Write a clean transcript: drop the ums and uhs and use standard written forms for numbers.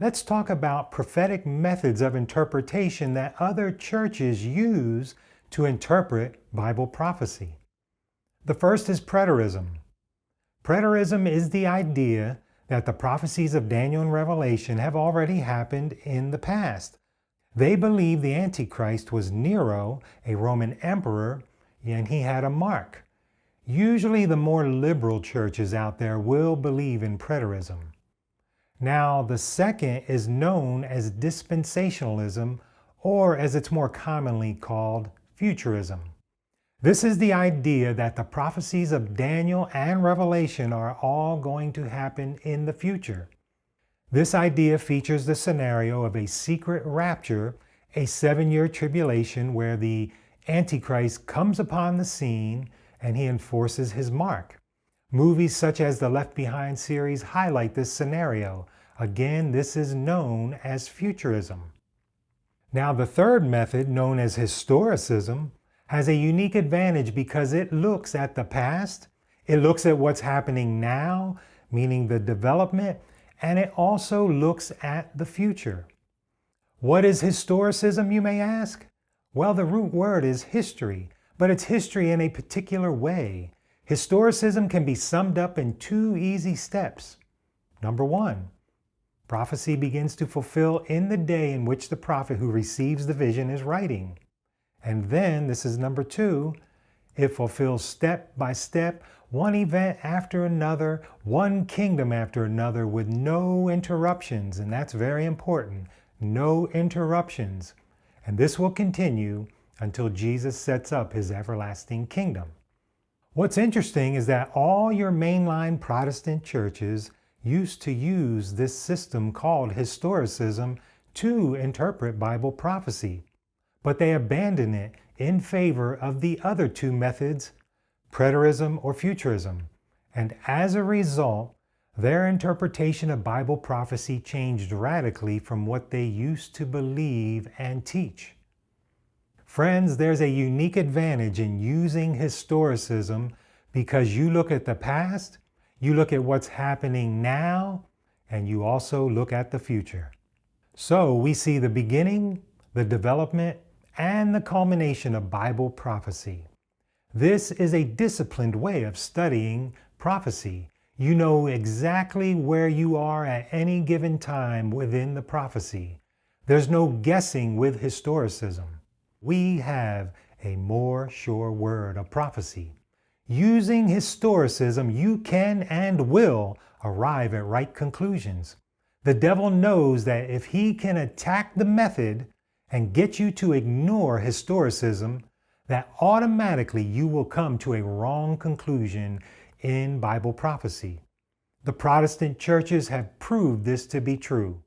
let's talk about prophetic methods of interpretation that other churches use to interpret Bible prophecy. The first is Preterism. Preterism is the idea that the prophecies of Daniel and Revelation have already happened in the past. They believe the Antichrist was Nero, a Roman emperor, and he had a mark. Usually the more liberal churches out there will believe in Preterism. Now, the second is known as Dispensationalism, or as it's more commonly called, Futurism. This is the idea that the prophecies of Daniel and Revelation are all going to happen in the future. This idea features the scenario of a secret rapture, a 7-year tribulation where the Antichrist comes upon the scene and he enforces his mark. Movies such as the Left Behind series highlight this scenario. Again, this is known as Futurism. Now, the third method, known as Historicism, has a unique advantage because it looks at the past, it looks at what's happening now, meaning the development, and it also looks at the future. What is historicism, you may ask? Well, the root word is history, but it's history in a particular way. Historicism can be summed up in 2 easy steps. Number 1, prophecy begins to fulfill in the day in which the prophet who receives the vision is writing. And then, this is number 2, it fulfills step by step, one event after another, one kingdom after another with no interruptions. And that's very important, no interruptions. And this will continue until Jesus sets up his everlasting kingdom. What's interesting is that all your mainline Protestant churches used to use this system called historicism to interpret Bible prophecy. But they abandon it in favor of the other 2 methods, Preterism or Futurism. And as a result, their interpretation of Bible prophecy changed radically from what they used to believe and teach. Friends, there's a unique advantage in using historicism because you look at the past, you look at what's happening now, and you also look at the future. So we see the beginning, the development, and the culmination of Bible prophecy. This is a disciplined way of studying prophecy. You know exactly where you are at any given time within the prophecy. There's no guessing with historicism. We have a more sure word of prophecy. Using historicism, you can and will arrive at right conclusions. The devil knows that if he can attack the method and get you to ignore historicism, that automatically you will come to a wrong conclusion in Bible prophecy. The Protestant churches have proved this to be true.